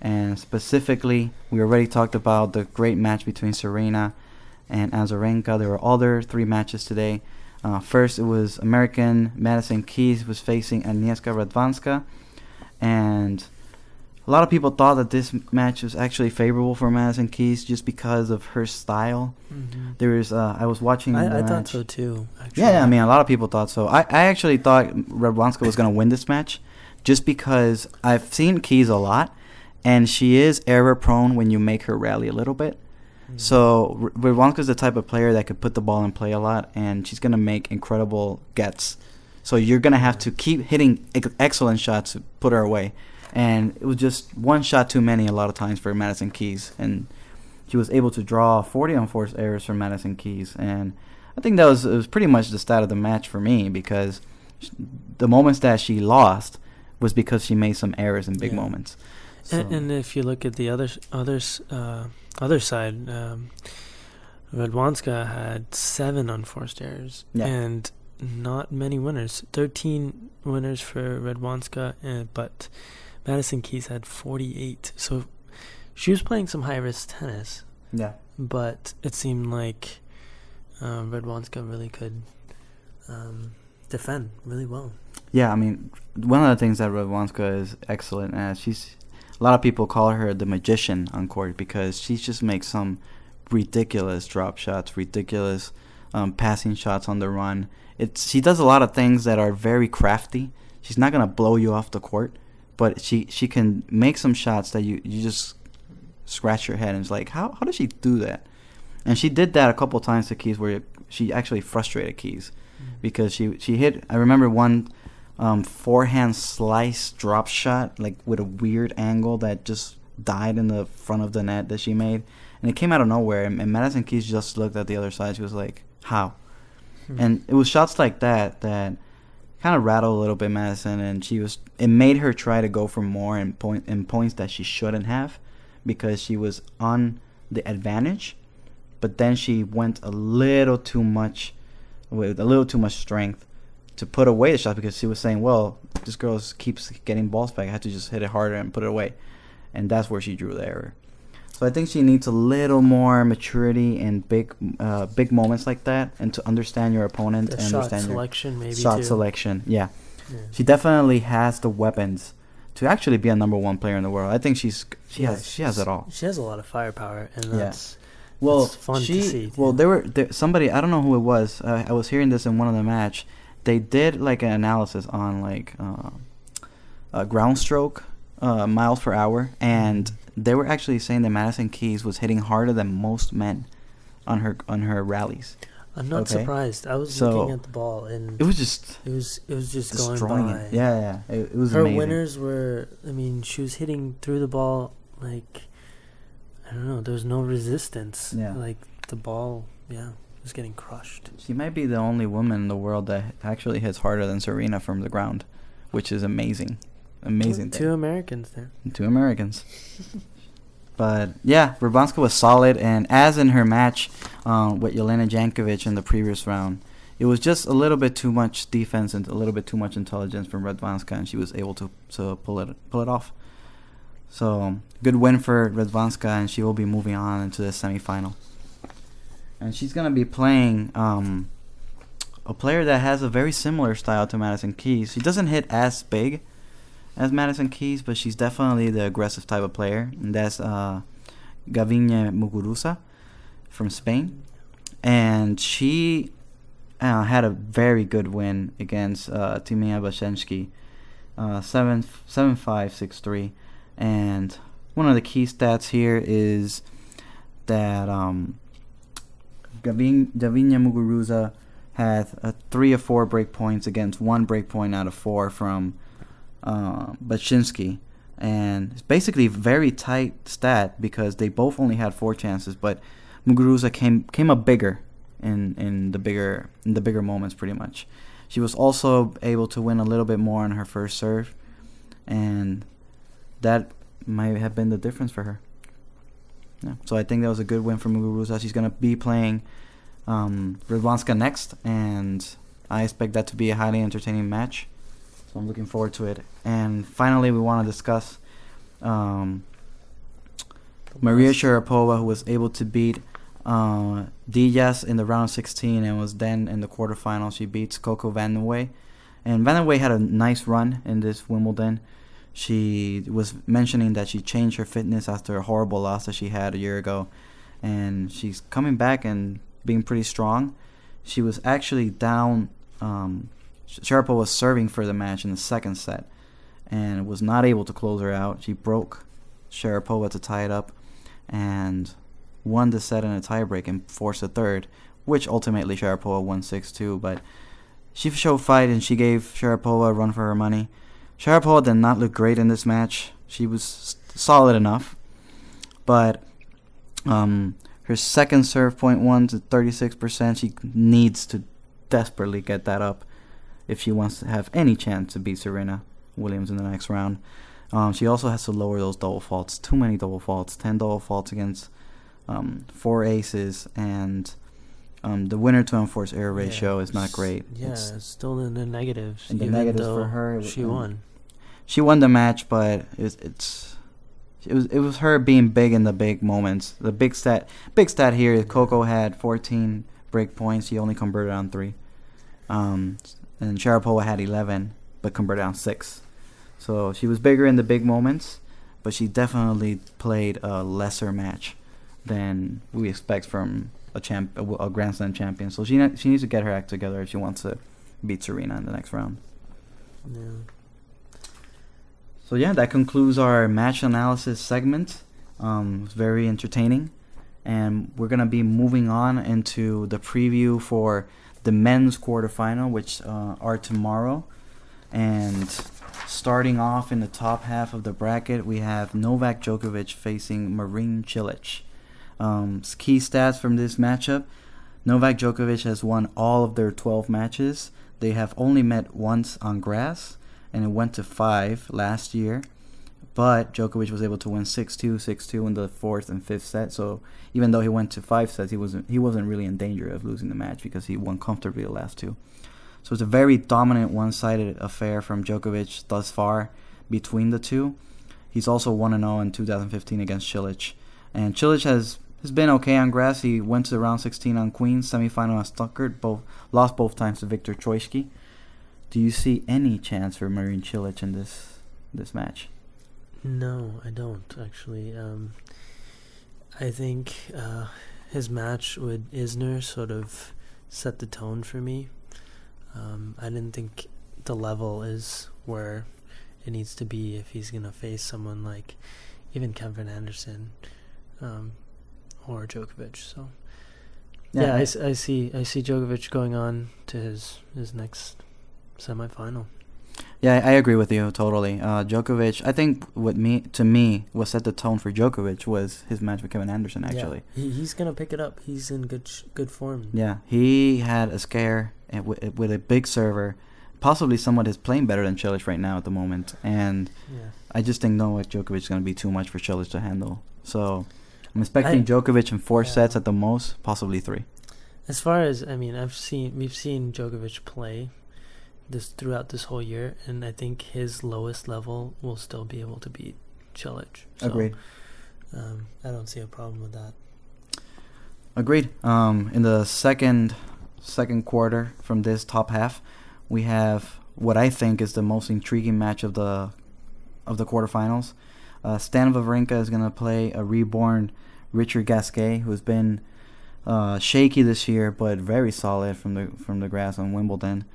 Speaker 2: and specifically, we already talked about the great match between Serena and Azarenka. There were other 3 matches today. First, it was American Madison Keys was facing Agnieszka Radwanska, and a lot of people thought that this match was actually favorable for Madison Keys just because of her style. Mm-hmm. There was I was watching.
Speaker 1: I thought so too. Actually.
Speaker 2: Yeah, I mean a lot of people thought so. I actually thought Radwanska was going to win this match, just because I've seen Keys a lot, and she is error prone when you make her rally a little bit. So Radwanska's the type of player that could put the ball in play a lot, and she's going to make incredible gets. So you're going to have to keep hitting excellent shots to put her away. And it was just one shot too many a lot of times for Madison Keys. And she was able to draw 40 unforced errors from Madison Keys. And I think it was pretty much the stat of the match for me, because the moments that she lost was because she made some errors in big moments. So.
Speaker 1: And if you look at the other side, Radwanska had 7 unforced errors, and not many winners. 13 winners for Radwanska, but Madison Keys had 48. So she was playing some high-risk tennis.
Speaker 2: Yeah.
Speaker 1: But it seemed like Radwanska really could defend really well.
Speaker 2: Yeah, I mean, one of the things that Radwanska is excellent at, a lot of people call her the magician on court because she just makes some ridiculous drop shots, ridiculous passing shots on the run. She does a lot of things that are very crafty. She's not gonna blow you off the court, but she can make some shots that you just scratch your head and it's like, how does she do that? And she did that a couple of times to Keys where she actually frustrated Keys because she hit. I remember one forehand slice drop shot like with a weird angle that just died in the front of the net that she made, and it came out of nowhere. And Madison Keys just looked at the other side. She was like, "How?" And it was shots like that kind of rattled a little bit Madison, and it made her try to go for more in points that she shouldn't have because she was on the advantage. But then she went with a little too much strength to put away the shot because she was saying, well, this girl keeps getting balls back. I had to just hit it harder and put it away. And that's where she drew the error. So I think she needs a little more maturity in big moments like that and to understand your opponent.
Speaker 1: The
Speaker 2: and
Speaker 1: shot
Speaker 2: understand
Speaker 1: selection maybe
Speaker 2: shot
Speaker 1: too.
Speaker 2: selection, yeah. She definitely has the weapons to actually be a number one player in the world. I think she has it all.
Speaker 1: She has a lot of firepower, and that's fun to see.
Speaker 2: Well, there somebody, I don't know who it was. I was hearing this in one of the match. They did like an analysis on like ground stroke, miles per hour, and they were actually saying that Madison Keys was hitting harder than most men on her rallies.
Speaker 1: I'm not surprised. I was looking at the ball and
Speaker 2: it was just
Speaker 1: going by.
Speaker 2: Yeah. It was
Speaker 1: her
Speaker 2: amazing.
Speaker 1: winners were. I mean, she was hitting through the ball like I don't know. There was no resistance.
Speaker 2: Yeah.
Speaker 1: Like the ball, was getting crushed.
Speaker 2: She might be the only woman in the world that actually hits harder than Serena from the ground, which is amazing. Amazing.
Speaker 1: Two Americans there.
Speaker 2: 2 Americans. But yeah, Radwanska was solid, and as in her match with Jelena Jankovic in the previous round, it was just a little bit too much defense and a little bit too much intelligence from Radwanska, and she was able to pull it off. So good win for Radwanska, and she will be moving on into the semifinal. And she's gonna be playing a player that has a very similar style to Madison Keys. She doesn't hit as big as Madison Keys, but she's definitely the aggressive type of player, and that's Gavinia Muguruza from Spain. And she had a very good win against Timea Bashensky, 7-5, 6-3. And one of the key stats here is that Gavinia Muguruza had 3 of 4 break points against 1 break point out of 4 from Baczynski, and it's basically a very tight stat because they both only had 4 chances, but Muguruza came up bigger in the bigger moments pretty much. She was also able to win a little bit more on her first serve, and that might have been the difference for her. Yeah. So I think that was a good win for Muguruza. She's going to be playing Radwanska next, and I expect that to be a highly entertaining match. So I'm looking forward to it. And finally, we want to discuss Maria Sharapova, who was able to beat Diaz in the round 16 and was then in the quarterfinals. She beats Coco Van den Wey. And Van den Wey had a nice run in this Wimbledon. She was mentioning that she changed her fitness after a horrible loss that she had a year ago. And she's coming back and being pretty strong. She was actually down... Sharapova was serving for the match in the second set and was not able to close her out. She broke Sharapova to tie it up and won the set in a tiebreak and forced a third, which ultimately Sharapova won 6-2. But she showed fight and she gave Sharapova a run for her money. Sharapova did not look great in this match. She was solid enough, but her second serve point won to 36%. She needs to desperately get that up if she wants to have any chance to beat Serena Williams in the next round. She also has to lower those double faults. Too many double faults. 10 double faults against 4 aces. And the winner to unforced error ratio is not great.
Speaker 1: Yeah, it's still in the negatives.
Speaker 2: In the negatives for her.
Speaker 1: She won.
Speaker 2: She won the match, but it was her being big in the big moments. The big stat here is Coco had 14 break points. She only converted on 3. And Sharapova had 11, but converted on 6. So she was bigger in the big moments, but she definitely played a lesser match than we expect from a Grand Slam champion. So she needs to get her act together if she wants to beat Serena in the next round.
Speaker 1: Yeah.
Speaker 2: So yeah, that concludes our match analysis segment. It was very entertaining, and we're gonna be moving on into the preview for the men's quarterfinal, which are tomorrow. And starting off in the top half of the bracket, we have Novak Djokovic facing Marin Cilic. Key stats from this matchup: Novak Djokovic has won all of their 12 matches. They have only met once on grass, and it went to 5 last year. But Djokovic was able to win 6-2, 6-2 in the 4th and 5th set. So even though he went to 5 sets, he wasn't really in danger of losing the match because he won comfortably the last 2. So it's a very dominant one-sided affair from Djokovic thus far between the two. He's also 1-0 in 2015 against Cilic. And Cilic has been okay on grass. He went to the round 16 on Queens, semifinal at Stuttgart, lost both times to Viktor Troicki. Do you see any chance for Marin Cilic in this match?
Speaker 1: No, I don't, actually. I think his match with Isner sort of set the tone for me. I didn't think the level is where it needs to be if he's going to face someone like even Kevin Anderson or Djokovic. So, yeah, I see Djokovic going on to his next semifinal.
Speaker 2: Yeah, I agree with you totally. Djokovic, I think what set the tone for Djokovic was his match with Kevin Anderson. Actually,
Speaker 1: he's gonna pick it up. He's in good form.
Speaker 2: Yeah, he had a scare with a big server. Possibly someone is playing better than Cilic right now at the moment, and I just think Novak Djokovic is gonna be too much for Cilic to handle. So I'm expecting Djokovic in 4 sets at the most, possibly 3.
Speaker 1: As far as we've seen Djokovic play throughout this whole year, and I think his lowest level will still be able to beat Cilic. So,
Speaker 2: agreed.
Speaker 1: I don't see a problem with that.
Speaker 2: Agreed. In the second quarter from this top half, we have what I think is the most intriguing match of the quarterfinals. Stan Wawrinka is going to play a reborn Richard Gasquet, who has been shaky this year, but very solid from the grass on Wimbledon.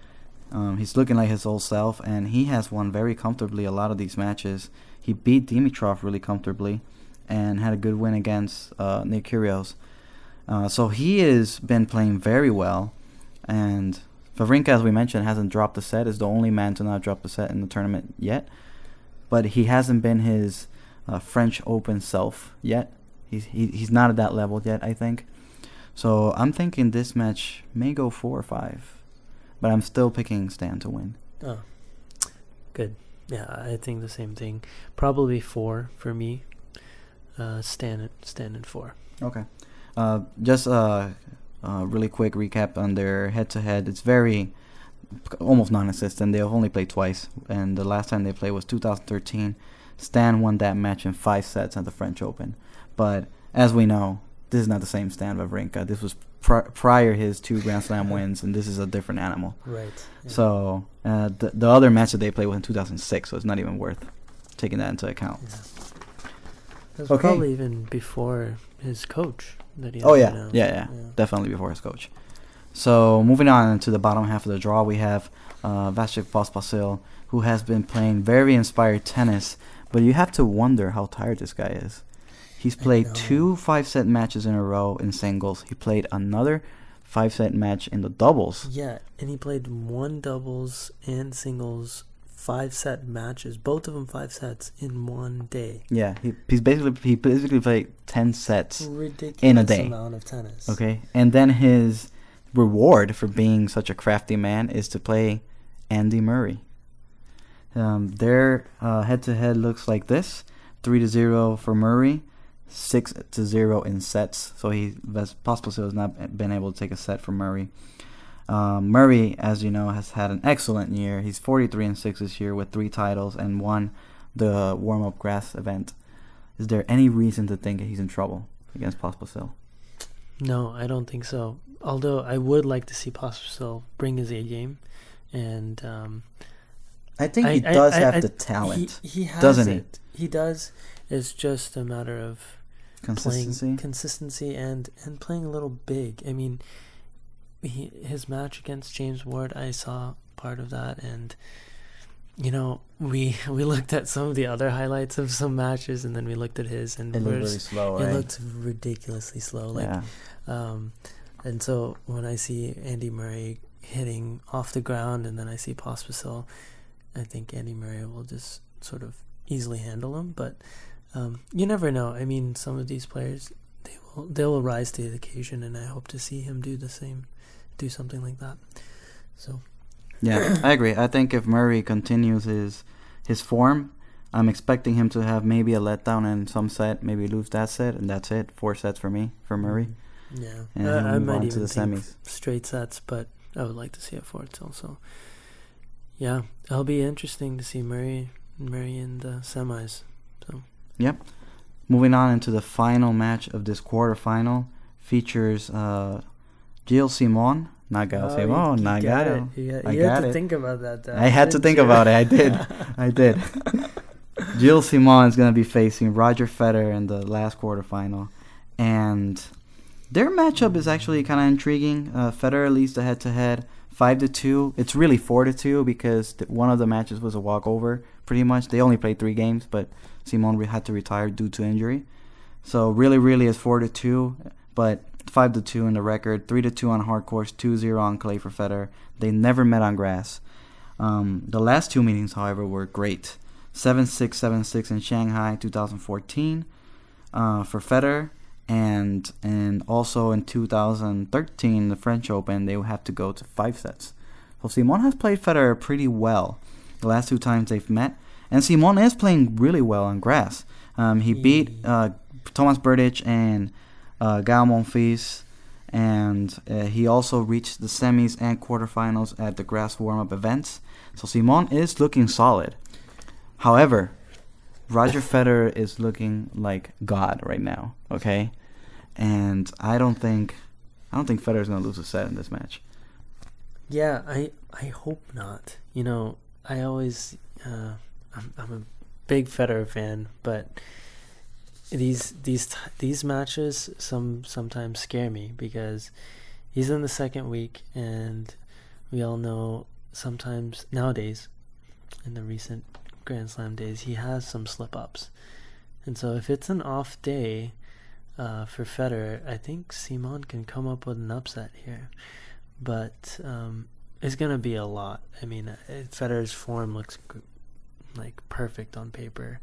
Speaker 2: He's looking like his old self, and he has won very comfortably a lot of these matches. He beat Dimitrov really comfortably and had a good win against Nick Kyrgios. So he has been playing very well, and Wawrinka, as we mentioned, hasn't dropped a set, is the only man to not drop a set in the tournament yet. But he hasn't been his French Open self yet. He's not at that level yet, I think. So I'm thinking this match may go 4 or 5. But I'm still picking Stan to win.
Speaker 1: Oh, good. Yeah, I think the same thing. Probably 4 for me. Stan in 4.
Speaker 2: Okay. Just a really quick recap on their head-to-head. It's very almost non-existent. They've only played twice, and the last time they played was 2013. Stan won that match in 5 sets at the French Open. But as we know, this is not the same Stan Wawrinka. This was prior his 2 Grand Slam wins, and this is a different animal.
Speaker 1: Right. Yeah.
Speaker 2: So the other match that they played was in 2006, so it's not even worth taking that into account.
Speaker 1: Yeah. That's probably even before his coach.
Speaker 2: Yeah, definitely before his coach. So moving on to the bottom half of the draw, we have Vasek Pospisil, who has been playing very inspired tennis, but you have to wonder how tired this guy is. He's played 2 5-set matches in a row in singles. He played another 5-set match in the doubles.
Speaker 1: Yeah, and he played 1 doubles and singles 5-set matches, both of them 5 sets in one day.
Speaker 2: Yeah, he basically played 10 sets
Speaker 1: Ridiculous
Speaker 2: in a day.
Speaker 1: Amount of tennis.
Speaker 2: Okay, and then his reward for being such a crafty man is to play Andy Murray. Their head-to-head looks like this: 3-0 for Murray, 6-0 in sets. So Pospisil has not been able to take a set from Murray. Murray, as you know, has had an excellent year. He's 43-6 this year with 3 titles and won the warm-up grass event. Is there any reason to think he's in trouble against Pospisil?
Speaker 1: No, I don't think so. Although I would like to see Pospisil bring his A game, and
Speaker 2: I think he does have the talent.
Speaker 1: He has
Speaker 2: doesn't
Speaker 1: it. He does. It's just a matter of consistency and playing a little big. I mean, his match against James Ward, I saw part of that, and you know, we looked at some of the other highlights of some matches, and then we looked at his, and
Speaker 2: it looked really slow. Right?
Speaker 1: It looked ridiculously slow. And so when I see Andy Murray hitting off the ground, and then I see Pospisil, I think Andy Murray will just sort of easily handle him. But you never know. I mean, some of these players, they will rise to the occasion, and I hope to see him do the same, do something like that. So.
Speaker 2: Yeah, I agree. I think if Murray continues his form, I'm expecting him to have maybe a letdown in some set, maybe lose that set, and that's it. 4 sets for me, for Murray.
Speaker 1: Yeah,
Speaker 2: and
Speaker 1: I might even
Speaker 2: to the
Speaker 1: think
Speaker 2: semis.
Speaker 1: Straight sets, but I would like to see a 4th also. Yeah, it'll be interesting to see Murray in the semis. So.
Speaker 2: Yep. Moving on into the final match of this quarterfinal, features Gilles Simon. Nagano.
Speaker 1: You had to think about that.
Speaker 2: I had to think about it. I did. Gilles Simon is going to be facing Roger Federer in the last quarterfinal. And their matchup is actually kind of intriguing. Federer leads the head-to-head 5-2. It's really 4-2 because one of the matches was a walkover, pretty much. They only played 3 games, but Simon had to retire due to injury. So really it's 4-2, but 5-2 in the record, 3-2 on hard course, 2-0 on clay for Federer. They never met on grass. The last 2 meetings, however, were great. 7-6, 7-6 in Shanghai, 2014 for Federer. And also in 2013, the French Open, they would have to go to 5 sets. So Simon has played Federer pretty well the last 2 times they've met. And Simon is playing really well on grass. He beat Thomas Berdych and Gael Monfils, and he also reached the semis and quarterfinals at the grass warm-up events. So Simon is looking solid. However, Roger Federer is looking like God right now, okay? And I don't think Federer's going to lose a set in this match.
Speaker 1: Yeah, I hope not. You know, I always I'm a big Federer fan, but these matches sometimes scare me because he's in the second week, and we all know sometimes nowadays in the recent Grand Slam days he has some slip-ups. And so if it's an off day for Federer, I think Simon can come up with an upset here. But it's going to be a lot. I mean, Federer's form looks like perfect on paper.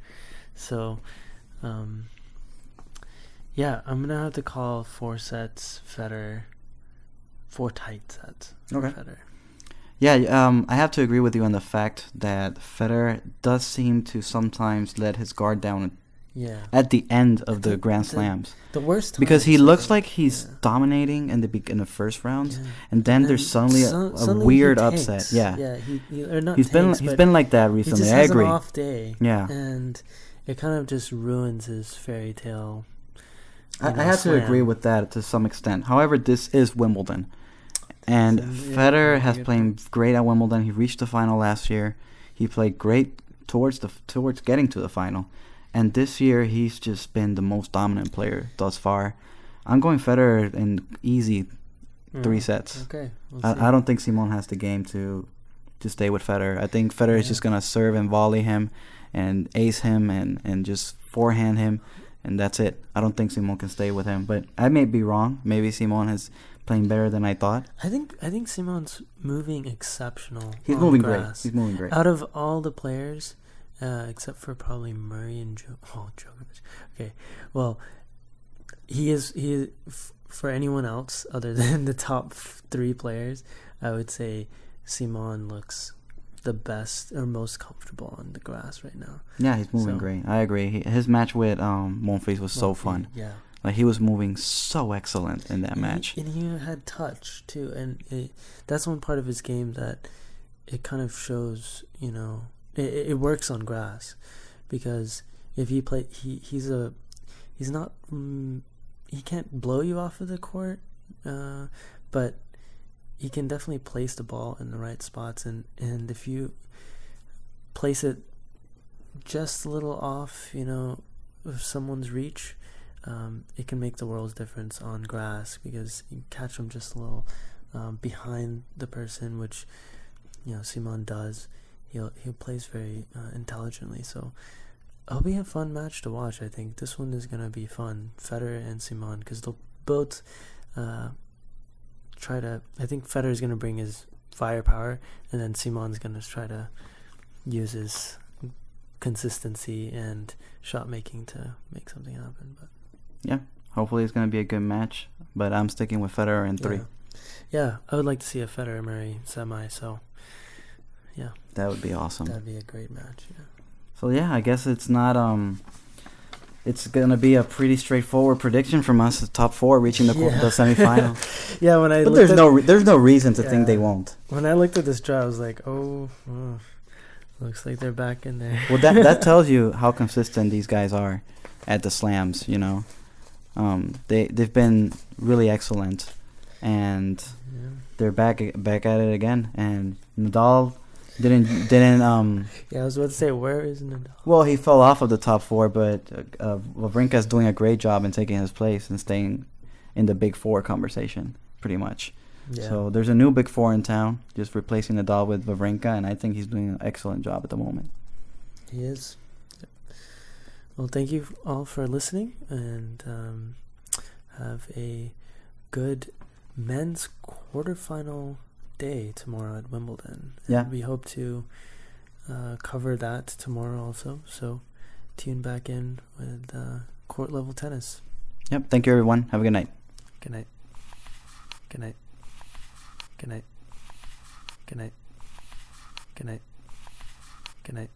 Speaker 1: So yeah, I'm going to have to call 4 sets Federer, 4 tight sets Federer.
Speaker 2: Yeah, I have to agree with you on the fact that Federer does seem to sometimes let his guard down at the end of the Grand Slams.
Speaker 1: The worst time.
Speaker 2: Because he looks like he's dominating in the first rounds, and then there's suddenly a weird upset. Yeah, he's been like that recently.
Speaker 1: He just
Speaker 2: has an
Speaker 1: off day.
Speaker 2: Yeah,
Speaker 1: and it kind of just ruins his fairy tale.
Speaker 2: I have to agree with that to some extent. However, this is Wimbledon. And Federer has played great at Wimbledon. He reached the final last year. He played great towards getting to the final. And this year, he's just been the most dominant player thus far. I'm going Federer in easy 3 sets.
Speaker 1: Okay.
Speaker 2: I don't think Simon has the game to stay with Federer. I think Federer is just going to serve and volley him and ace him and just forehand him. And that's it. I don't think Simon can stay with him. But I may be wrong. Maybe Simon is playing better than I thought.
Speaker 1: I think Simon's moving exceptional.
Speaker 2: He's moving great. He's moving great.
Speaker 1: Out of all the players, except for probably Murray and Djokovic. Okay, well, he is for anyone else other than the top 3 players, I would say Simon looks the best or most comfortable on the grass right now.
Speaker 2: Yeah, he's moving great. I agree. His match with Monfils was so fun.
Speaker 1: Yeah.
Speaker 2: Like, he was moving so excellent in that match.
Speaker 1: And he had touch, too. And that's one part of his game that it kind of shows, you know, it works on grass. Because if he play, he's not, he can't blow you off of the court, but he can definitely place the ball in the right spots. And if you place it just a little off, you know, of someone's reach, it can make the world's difference on grass, because you catch them just a little behind the person, which, you know, Simon does. He plays very intelligently, so it'll be a fun match to watch. I think this one is gonna be fun, Federer and Simon, because they'll both try to. I think Federer's gonna bring his firepower, and then Simon's gonna try to use his consistency and shot making to make something happen. But
Speaker 2: yeah, hopefully it's gonna be a good match. But I'm sticking with Federer in 3.
Speaker 1: Yeah, I would like to see a Federer Murray semi. So yeah,
Speaker 2: that would be awesome.
Speaker 1: That'd be a great match. Yeah.
Speaker 2: So yeah, I guess it's not it's gonna be a pretty straightforward prediction from us. The top 4 reaching the semifinal.
Speaker 1: Yeah,
Speaker 2: but there's no reason to think they won't.
Speaker 1: When I looked at this draw, I was like, oh, looks like they're back in there.
Speaker 2: Well, that tells you how consistent these guys are at the slams. You know, they've been really excellent, and they're back at it again. And Nadal didn't
Speaker 1: yeah, I was about to say, where is Nadal?
Speaker 2: Well, he fell off of the top 4, but Wawrinka's doing a great job in taking his place and staying in the Big 4 conversation, pretty much. Yeah. So there's a new Big 4 in town, just replacing Nadal with Wawrinka, and I think he's doing an excellent job at the moment.
Speaker 1: He is. Well, thank you all for listening, and have a good men's quarterfinal day tomorrow at Wimbledon.
Speaker 2: Yeah.
Speaker 1: And we hope to cover that tomorrow also, so tune back in with court level tennis.
Speaker 2: Yep. Thank you, everyone. Have a good night.
Speaker 1: Good night. Good night. Good night. Good night. Good night. Good night.